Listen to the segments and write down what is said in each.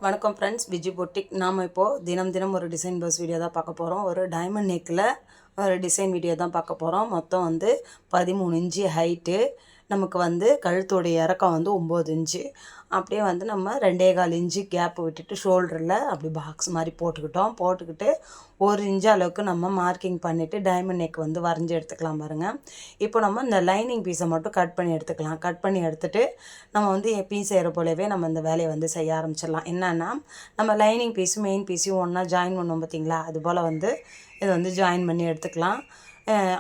வணக்கம் friends, Viji boutique. நாம் இப்போது தினம் ஒரு டிசைன் ப்ளவுஸ் வீடியோ தான் பார்க்க போகிறோம். ஒரு டைமண்ட் நெக்கில் ஒரு டிசைன் வீடியோ தான் பார்க்க போகிறோம். மொத்தம் 13 இன்ச்சு ஹைட்டு. நமக்கு கழுத்தோடைய இறக்கம் 9 இன்ச்சு. அப்படியே நம்ம 2.25 இன்ச்சு கேப் விட்டுட்டு ஷோல்டரில் அப்படி பாக்ஸ் மாதிரி போட்டுக்கிட்டு 1 இன்ச்சு அளவுக்கு நம்ம மார்க்கிங் பண்ணிவிட்டு டைமண்ட் நெக் வரைஞ்சி எடுத்துக்கலாம் பாருங்கள். இப்போ நம்ம இந்த லைனிங் பீஸை மட்டும் கட் பண்ணி எடுத்துக்கலாம். கட் பண்ணி எடுத்துகிட்டு நம்ம எப்பயும் செய்கிற போலவே நம்ம இந்த வேலையை செய்ய ஆரம்பிச்சிடலாம். என்னென்னா, நம்ம லைனிங் பீஸும் மெயின் பீஸையும் ஒன்றா ஜாயின் பண்ணுவோம் பார்த்திங்களா, அதுபோல் இதை ஜாயின் பண்ணி எடுத்துக்கலாம்.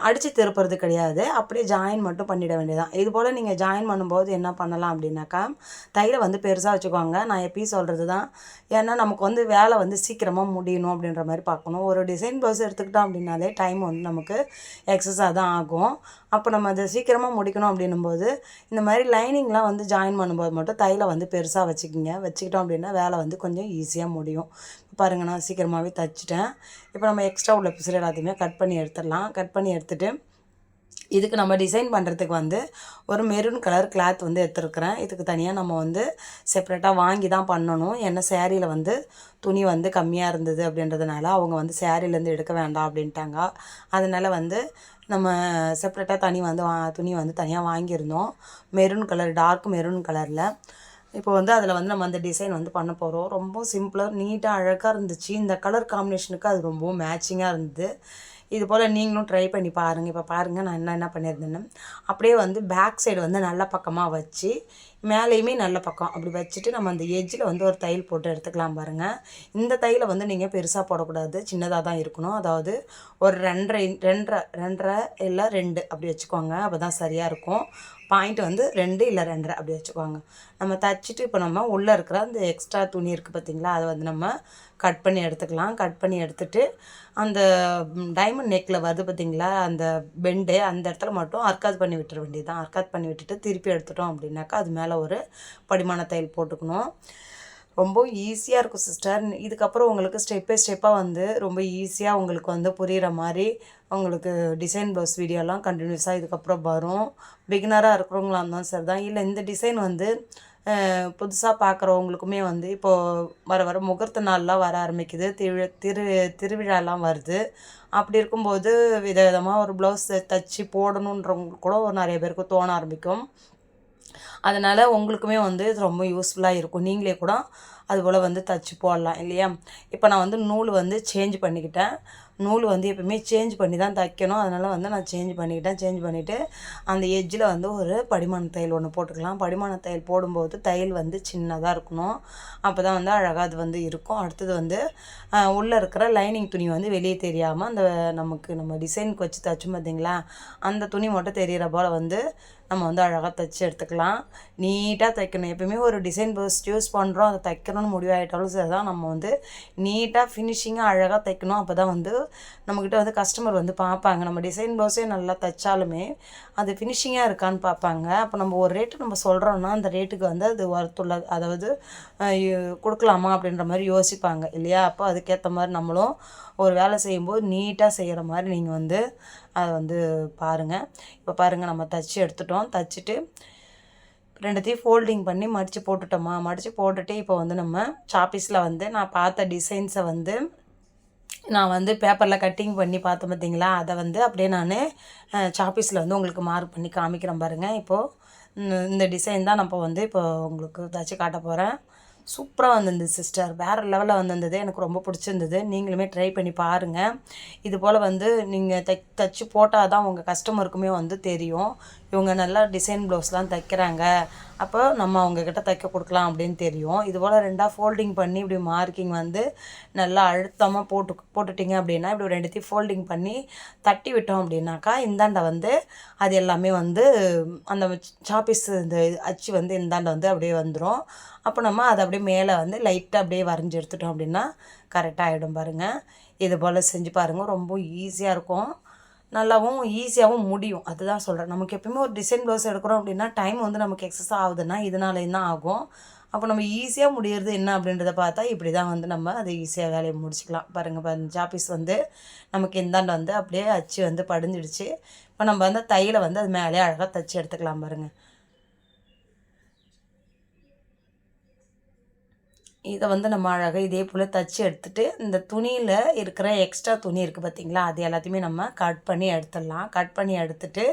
அடித்து திருப்புறது கிடையாது, அப்படியே ஜாயின் மட்டும் பண்ணிட வேண்டியதான். இதுபோல் நீங்கள் ஜாயின் பண்ணும்போது என்ன பண்ணலாம் அப்படின்னாக்கா, தையலை பெருசாக வச்சுக்கோங்க. நான் எப்பயும் சொல்கிறது தான். ஏன்னா நமக்கு வேலை சீக்கிரமாக முடியணும் அப்படின்ற மாதிரி பார்க்கணும். ஒரு டிசைன் ப்ளவுஸ் எடுத்துக்கிட்டோம் அப்படின்னாலே டைம் நமக்கு எக்ஸஸாக தான் ஆகும். அப்போ நம்ம அதை சீக்கிரமாக முடிக்கணும் அப்படின்னும்போது இந்த மாதிரி லைனிங்லாம் ஜாயின் பண்ணும்போது மட்டும் தையலை பெருசாக வச்சுக்கிட்டோம் அப்படின்னா வேலை கொஞ்சம் ஈஸியாக முடியும். பாருங்கள், நான் சீக்கிரமாகவே தைச்சிட்டேன். இப்போ நம்ம எக்ஸ்ட்ரா உள்ள பீஸில் எல்லாத்தையுமே கட் பண்ணி எடுத்துடலாம். கட் பண்ணி எடுத்துகிட்டு இதுக்கு நம்ம டிசைன் பண்ணுறதுக்கு ஒரு மெரூன் கலர் கிளாத் எடுத்துருக்குறேன். இதுக்கு தனியாக நம்ம செப்ரேட்டாக வாங்கி தான் பண்ணணும். ஏன்னா சேரீயில் துணி கம்மியாக இருந்தது அப்படின்றதுனால அவங்க சேரீலேருந்து எடுக்க வேண்டாம் அப்படின்ட்டாங்க. அதனால் நம்ம செப்ரேட்டாக துணி தனியாக வாங்கியிருந்தோம். மெரூன் கலர், டார்க் மெரூன் கலரில். இப்போ அதில் நம்ம அந்த டிசைன் பண்ண போகிறோம். ரொம்ப சிம்பிளாக நீட்டாக அழகாக இருந்துச்சு. இந்த கலர் காம்பினேஷனுக்கு அது ரொம்பவும் மேட்சிங்காக இருந்தது. இது போல் நீங்களும் ட்ரை பண்ணி பாருங்கள். இப்போ பாருங்கள், நான் என்ன பண்ணியிருந்தேன்னு அப்படியே பேக் சைடு நல்ல பக்கமாக வச்சு மேலேயுமே நல்ல பக்கம் அப்படி வச்சுட்டு நம்ம அந்த எஜ்ஜில் ஒரு தையல் போட்டு எடுத்துக்கலாம் பாருங்கள். இந்த தையலை நீங்கள் பெருசாக போடக்கூடாது, சின்னதாக தான் இருக்கணும். அதாவது ஒரு 2.5 இல்லை 2 அப்படி வச்சுக்கோங்க. அப்போ தான் சரியாக இருக்கும். பாயிண்ட் 2 இல்லை 2.5 அப்படி வச்சுக்கோங்க. நம்ம தைச்சிட்டு இப்போ நம்ம உள்ளே இருக்கிற அந்த எக்ஸ்ட்ரா துணி இருக்குது பார்த்திங்களா, அதை நம்ம கட் பண்ணி எடுத்துக்கலாம். கட் பண்ணி எடுத்துகிட்டு அந்த டைமண்ட் நெக்கில் பார்த்திங்களா அந்த பெண்டு, அந்த இடத்துல மட்டும் அர்க்காத் பண்ணி விட்டுற வேண்டியது தான். அர்க்காத் பண்ணி விட்டுட்டு திருப்பி எடுத்துட்டோம் அப்படின்னாக்கா அது மேலே ஒரு படிமான தையல் போட்டுக்கணும். ரொம்ப ஈஸியாக இருக்கும் சிஸ்டர். இதுக்கப்புறம் உங்களுக்கு ஸ்டெப் பை ஸ்டெப்பாக ரொம்ப ஈஸியாக உங்களுக்கு புரிகிற மாதிரி உங்களுக்கு டிசைன் ப்ளவுஸ் வீடியோலாம் கண்டினியூஸாக இதுக்கப்புறம் வரும். பிகினராக இருக்கிறவங்களா இருந்தாலும் சரி தான், இல்லை இந்த டிசைன் புதுசாக பார்க்குறவங்களுக்குமே இப்போது வர முகூர்த்த நாள்லாம் வர ஆரம்பிக்குது. திருவிழாலாம் வருது. அப்படி இருக்கும்போது விதவிதமாக ஒரு ப்ளவுஸ் தைச்சி போடணுன்றவங்களுக்கு கூட நிறைய பேருக்கு தோண ஆரம்பிக்கும். அதனால் உங்களுக்குமே இது ரொம்ப யூஸ்ஃபுல்லாக இருக்கும். நீங்களே கூட அதுபோல் தைச்சி போடலாம் இல்லையா. இப்போ நான் நூல் சேஞ்ச் பண்ணிக்கிட்டேன். நூல் எப்பவுமே சேஞ்ச் பண்ணி தான் தைக்கணும். அதனால் நான் சேஞ்ச் பண்ணிவிட்டு அந்த எஜ்ஜில் ஒரு படிமான தையல் ஒன்று போட்டுக்கலாம். படிமான தையல் போடும்போது தையல் சின்னதாக இருக்கணும். அப்போ தான் அழகாக அது இருக்கும். அடுத்தது உள்ளே இருக்கிற லைனிங் துணி வெளியே தெரியாமல் அந்த நம்ம டிசைனுக்கு வச்சு தைச்சோம் பார்த்திங்களா, அந்த துணி மட்டும் தெரிகிற போல் நம்ம அழகாக தைச்சி எடுத்துக்கலாம். நீட்டாக தைக்கணும். எப்பவுமே ஒரு டிசைன் ப்ளவுஸ் யூஸ் பண்ணுறோம், அதை தைக்கணும்னு முடிவாகிட்டாலும் சரி தான், நம்ம நீட்டாக ஃபினிஷிங்காக அழகாக தைக்கணும். அப்போ தான் நம்மக்கிட்ட கஸ்டமர் பார்ப்பாங்க. நம்ம டிசைன் ப்ளவுஸே நல்லா தைச்சாலுமே அது ஃபினிஷிங்காக இருக்கான்னு பார்ப்பாங்க. அப்போ நம்ம ஒரு ரேட்டு நம்ம சொல்கிறோன்னா அந்த ரேட்டுக்கு அது ஒர்த்துள்ள, அதாவது கொடுக்கலாமா அப்படின்ற மாதிரி யோசிப்பாங்க இல்லையா. அப்போ அதுக்கேற்ற மாதிரி நம்மளும் ஒரு வேலை செய்யும்போது நீட்டாக செய்கிற மாதிரி நீங்கள் அதை பாருங்கள். இப்போ பாருங்கள், நம்ம தைச்சி எடுத்துட்டோம். தைச்சிட்டு ரெண்டுத்தையும் ஃபோல்டிங் பண்ணி மடித்து போட்டுட்டோமா. மடித்து போட்டுட்டு இப்போ நம்ம சாப்பீஸில் நான் பார்த்த டிசைன்ஸை நான் பேப்பரில் கட்டிங் பண்ணி பார்த்தேன் பார்த்திங்களா, அதை அப்படியே நான் சாப்பீஸில் உங்களுக்கு மார்க் பண்ணி காமிக்கிறேன் பாருங்கள். இப்போது இந்த டிசைன் தான் நம்ம இப்போ உங்களுக்கு தைச்சி காட்ட போகிறேன். சூப்பராக வந்திருந்தது சிஸ்டர். வேறு லெவலில் வந்திருந்தது. எனக்கு ரொம்ப பிடிச்சிருந்தது. நீங்களுமே ட்ரை பண்ணி பாருங்கள். இது போல் நீங்கள் தைச்சி போட்டால் தான் உங்கள் கஸ்டமருக்குமே தெரியும், இவங்க நல்லா டிசைன் ப்ளவுஸ்லாம் தைக்கிறாங்க, அப்போ நம்ம அவங்கக்கிட்ட தைக்க கொடுக்கலாம் அப்படின்னு தெரியும். இது போல் 2ஆக ஃபோல்டிங் பண்ணி இப்படி மார்க்கிங் நல்லா அழுத்தமாக போட்டுட்டிங்க அப்படின்னா, இப்படி 2த்தையும் ஃபோல்டிங் பண்ணி தட்டி விட்டோம் அப்படின்னாக்கா இந்தாண்ட அது எல்லாமே அந்த சாப்பீஸ் இந்த அச்சு இந்தாண்ட அப்படியே வந்துடும். அப்போ நம்ம அதை அப்படியே மேலே லைட்டாக அப்படியே வரைஞ்சி எடுத்துட்டோம் அப்படின்னா கரெக்டாக ஆகிடும் பாருங்கள். இது போல் செஞ்சு பாருங்கள். ரொம்ப ஈஸியாக இருக்கும், நல்லாவும் ஈஸியாகவும் முடியும். அதுதான் சொல்கிறேன். நமக்கு எப்பவுமே ஒரு டிசைன் ப்ளவுஸ் எடுக்கிறோம் அப்படின்னா டைம் நமக்கு எக்ஸஸ் ஆகுதுன்னா இதனாலேயும் தான் ஆகும். அப்போ நம்ம ஈஸியாக முடியறது என்ன அப்படின்றத பார்த்தா இப்படி தான் நம்ம அதை ஈஸியாக வேலையை முடிச்சிக்கலாம். பாருங்கள், சாப்பீஸ் நமக்கு இந்தாண்ட அப்படியே அச்சு படிஞ்சிடுச்சு. இப்போ நம்ம தையலை அது மேலே அழகாக தைச்சி எடுத்துக்கலாம் பாருங்கள். இதை வந்து நம்ம அழகாக இதே போல் தச்சு எடுத்துகிட்டு இந்த துணியில் இருக்கிற எக்ஸ்ட்ரா துணி இருக்குது பார்த்திங்களா, அது எல்லாத்தையுமே நம்ம கட் பண்ணி எடுத்துடலாம். கட் பண்ணி எடுத்துகிட்டு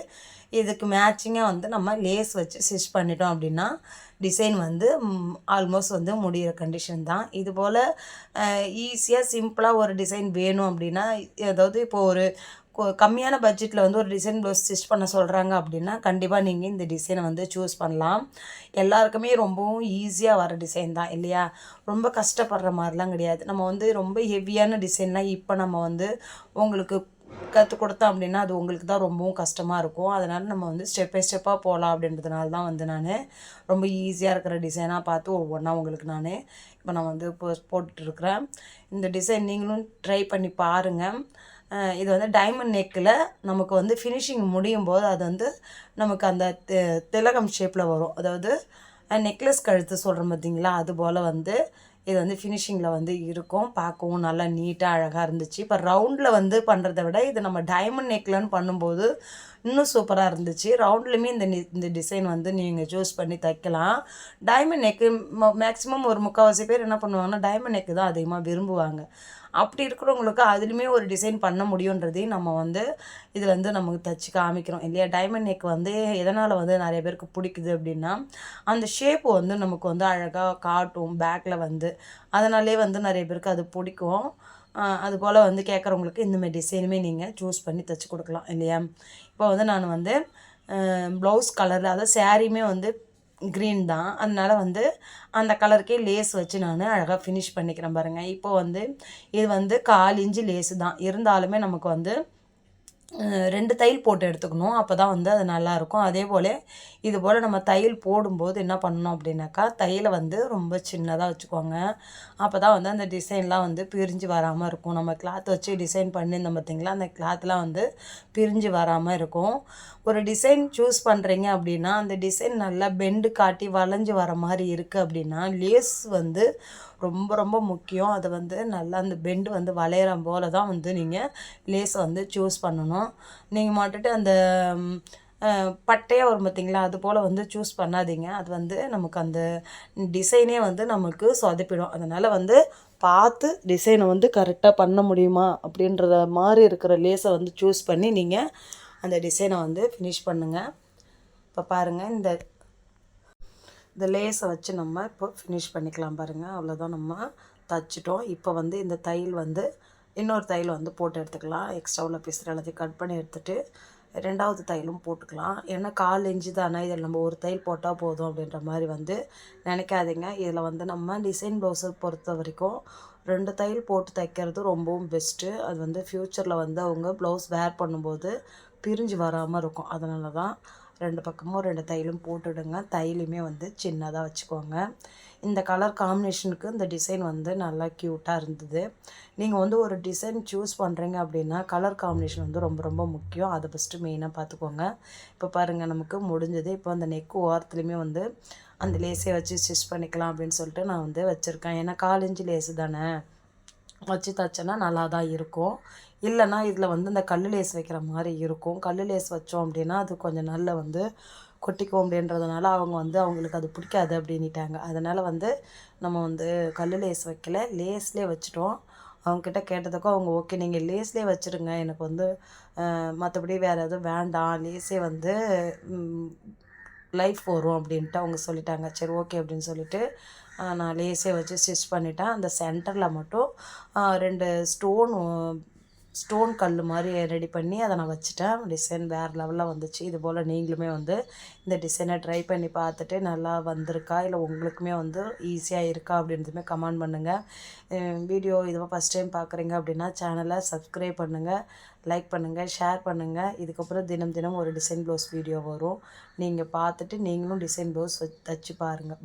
இதுக்கு மேட்சிங்காக வந்து நம்ம லேஸ் வச்சு ஸ்டிச் பண்ணிட்டோம் அப்படின்னா டிசைன் வந்து ஆல்மோஸ்ட் வந்து முடிகிற கண்டிஷன் தான். இதுபோல் ஈஸியாக சிம்பிளாக ஒரு டிசைன் வேணும் அப்படின்னா, அதாவது இப்போது ஒரு கம்மியான பட்ஜெட்டில் வந்து ஒரு டிசைன் ப்ளவுஸ் ஸ்டிச் பண்ண சொல்கிறாங்க அப்படின்னா கண்டிப்பாக நீங்கள் இந்த டிசைனை வந்து சூஸ் பண்ணலாம். எல்லாருக்குமே ரொம்பவும் ஈஸியாக வர டிசைன் தான் இல்லையா? ரொம்ப கஷ்டப்படுற மாதிரிலாம் கிடையாது. நம்ம வந்து ரொம்ப ஹெவியான டிசைன்லாம் இப்போ நம்ம வந்து உங்களுக்கு கற்றுக் கொடுத்தோம் அப்படின்னா அது உங்களுக்கு தான் ரொம்பவும் கஷ்டமாக இருக்கும். அதனால் நம்ம வந்து ஸ்டெப் பை ஸ்டெப்பாக போகலாம் அப்படின்றதுனால தான் வந்து நான் ரொம்ப ஈஸியாக இருக்கிற டிசைனாக பார்த்து ஒவ்வொன்றா உங்களுக்கு இப்போ நான் வந்து போட்டுட்ருக்குறேன். இந்த டிசைன் நீங்களும் ட்ரை பண்ணி பாருங்கள். இது வந்து டைமண்ட் நெக்கில் நமக்கு வந்து ஃபினிஷிங் முடியும் போது அது வந்து நமக்கு அந்த திலகம் ஷேப்பில் வரும். அதாவது நெக்லஸ் கழுத்து சொல்கிறோம் பார்த்திங்களா, அதுபோல் வந்து இது வந்து ஃபினிஷிங்கில் வந்து இருக்கும். பார்க்கவும் நல்லா நீட்டாக அழகாக இருந்துச்சு. இப்போ ரவுண்டில் வந்து பண்ணுறத விட இது நம்ம டைமண்ட் நெக்லன்னு பண்ணும்போது இன்னும் சூப்பராக இருந்துச்சு. ரவுண்ட்லேயுமே இந்த டிசைன் வந்து நீங்கள் சூஸ் பண்ணி தைக்கலாம். டைமண்ட் நெக்கு மேக்ஸிமம் ஒரு முக்கால்வாசி பேர் என்ன பண்ணுவாங்கன்னா டைமண்ட் நெக்கு தான் அதிகமாக விரும்புவாங்க. அப்படி இருக்கிறவங்களுக்கு அதுலேயுமே ஒரு டிசைன் பண்ண முடியுன்றதையும் நம்ம வந்து இதில் வந்து நமக்கு தைச்சி காமிக்கிறோம் இல்லையா? டைமண்ட் நெக் வந்து எதனால் வந்து நிறைய பேருக்கு பிடிக்குது அப்படின்னா அந்த ஷேப்பு வந்து நமக்கு வந்து அழகாக காட்டும் பேக்கில் வந்து. அதனாலே வந்து நிறைய பேருக்கு அது பிடிக்கும். அதுபோல் வந்து கேட்குறவங்களுக்கு இந்தமாதிரி டிசைனுமே நீங்கள் சூஸ் பண்ணி தைச்சி கொடுக்கலாம் இல்லையா? இப்போ வந்து நான் வந்து ப்ளவுஸ் கலரில் அதாவது சாரியுமே வந்து க்ரீன் தான். அதனால் வந்து அந்த கலருக்கே லேஸ் வச்சு நான் அழகாக ஃபினிஷ் பண்ணிக்கிறேன் பாருங்கள். இப்போ வந்து இது வந்து 1/4 இன்ச்சு லேஸு தான். இருந்தாலுமே நமக்கு வந்து 2 தையல் போட்டு எடுத்துக்கணும். அப்போ தான் வந்து அது நல்லாயிருக்கும். அதே போல் இது போல் நம்ம தையல் போடும்போது என்ன பண்ணணும் அப்படின்னாக்கா தையலை வந்து ரொம்ப சின்னதாக வச்சுக்கோங்க. அப்போ தான் வந்து அந்த டிசைன்லாம் வந்து பிரிஞ்சு வராமல் இருக்கும். நம்ம கிளாத் வச்சு டிசைன் பண்ணியிருந்தோம் பார்த்திங்களா, அந்த கிளாத்லாம் வந்து பிரிஞ்சு வராமல் இருக்கும். ஒரு டிசைன் சூஸ் பண்ணுறீங்க அப்படின்னா அந்த டிசைன் நல்லா பெண்டு காட்டி வளைஞ்சு வர மாதிரி இருக்குது அப்படின்னா லேஸ் வந்து ரொம்ப ரொம்ப முக்கியம். அதை வந்து நல்லா அந்த பெண்டு வந்து வளையிற போல தான் வந்து நீங்கள் லேஸை வந்து சூஸ் பண்ணணும். நீங்கள் மட்டுட்டு அந்த பட்டையாக வரும் பார்த்திங்களா, அது போல் வந்து சூஸ் பண்ணாதீங்க. அது வந்து நமக்கு அந்த டிசைனே வந்து நமக்கு சொதப்பிடும். அதனால் வந்து பார்த்து டிசைனை வந்து கரெக்டாக பண்ண முடியுமா அப்படின்றத மாதிரி இருக்கிற லேஸை வந்து சூஸ் பண்ணி நீங்கள் அந்த டிசைனை வந்து ஃபினிஷ் பண்ணுங்கள். இப்போ பாருங்கள், இந்த லேஸை வச்சு நம்ம இப்போ ஃபினிஷ் பண்ணிக்கலாம் பாருங்கள். அவ்வளோதான், நம்ம தைச்சிட்டோம். இப்போ வந்து இந்த தையல் வந்து இன்னொரு தையல் வந்து போட்டு எடுத்துக்கலாம். எக்ஸ்ட்ரா உள்ள பீஸ் எல்லாத்தையும் கட் பண்ணி எடுத்துகிட்டு 2வது தையலும் போட்டுக்கலாம். ஏன்னா 1/4 இன்ச்சு தானே, இதில் நம்ம ஒரு தையல் போட்டால் போதும் அப்படின்ற மாதிரி வந்து நினைக்காதீங்க. இதில் வந்து நம்ம டிசைன் ப்ளவுஸை பொறுத்த வரைக்கும் 2 தையல் போட்டு தைக்கிறது ரொம்பவும் பெஸ்ட்டு. அது வந்து ஃப்யூச்சரில் வந்து அவங்க ப்ளவுஸ் வேர் பண்ணும்போது பிரிஞ்சு வராமல் இருக்கும். அதனால தான் 2 பக்கமும் 2 தையலும் போட்டுடுங்க. தையலுமே வந்து சின்னதாக வச்சுக்கோங்க. இந்த கலர் காம்பினேஷனுக்கு இந்த டிசைன் வந்து நல்லா க்யூட்டாக இருந்தது. நீங்கள் வந்து ஒரு டிசைன் சூஸ் பண்ணுறீங்க அப்படின்னா கலர் காம்பினேஷன் வந்து ரொம்ப ரொம்ப முக்கியம். அதை ஃபஸ்ட்டு மெயினாக பார்த்துக்கோங்க. இப்போ பாருங்கள், நமக்கு முடிஞ்சது. இப்போ அந்த நெக்கு ஓரத்துலேயுமே வந்து அந்த லேஸை வச்சு ஸ்டிச் பண்ணிக்கலாம் அப்படின்னு சொல்லிட்டு நான் வந்து வச்சுருக்கேன். ஏன்னா 1/4 இன்ச்சு லேஸு தானே, வச்சு தைச்சேன்னா நல்லா தான் இருக்கும். இல்லைன்னா இதில் வந்து இந்த கல் லேஸ் வைக்கிற மாதிரி இருக்கும். கல் லேஸ் வச்சோம் அப்படின்னா அது கொஞ்சம் நல்லா வந்து கொட்டிக்கும் அப்படின்றதுனால அவங்க வந்து அவங்களுக்கு அது பிடிக்காது அப்படின்ட்டாங்க. அதனால் வந்து நம்ம வந்து கல் லேஸ் வைக்கல, லேஸ்லேயே வச்சுட்டோம். அவங்கக்கிட்ட கேட்டதுக்கும் அவங்க ஓகே நீங்கள் லேஸ்லேயே வச்சுருங்க, எனக்கு வந்து மற்றபடி வேறு எதுவும் வேண்டாம், லேஸே வந்து லைஃப் வரும் அப்படின்ட்டு அவங்க சொல்லிட்டாங்க. சரி ஓகே அப்படின்னு சொல்லிட்டு நான் லேஸே வச்சு ஸ்டிச் பண்ணிட்டேன். அந்த சென்டரில் மட்டும் 2 ஸ்டோன் கல் மாதிரி ரெடி பண்ணி அதை நான் வச்சுட்டேன். டிசைன் வேறு லெவலில் வந்துச்சு. இது போல் நீங்களுமே வந்து இந்த டிசைனை ட்ரை பண்ணி பார்த்துட்டு நல்லா வந்திருக்கா இல்லை உங்களுக்குமே வந்து ஈஸியாக இருக்கா அப்படின்றதுமே கமெண்ட் பண்ணுங்கள். வீடியோ இதுவாக ஃபஸ்ட் டைம் பார்க்குறீங்க அப்படின்னா சேனலை சப்ஸ்கிரைப் பண்ணுங்கள், லைக் பண்ணுங்கள், ஷேர் பண்ணுங்கள். இதுக்கப்புறம் தினம் தினம் ஒரு டிசைன் ப்ளவுஸ் வீடியோ வரும். நீங்கள் பார்த்துட்டு நீங்களும் டிசைன் ப்ளவுஸ் தச்சு பாருங்கள்.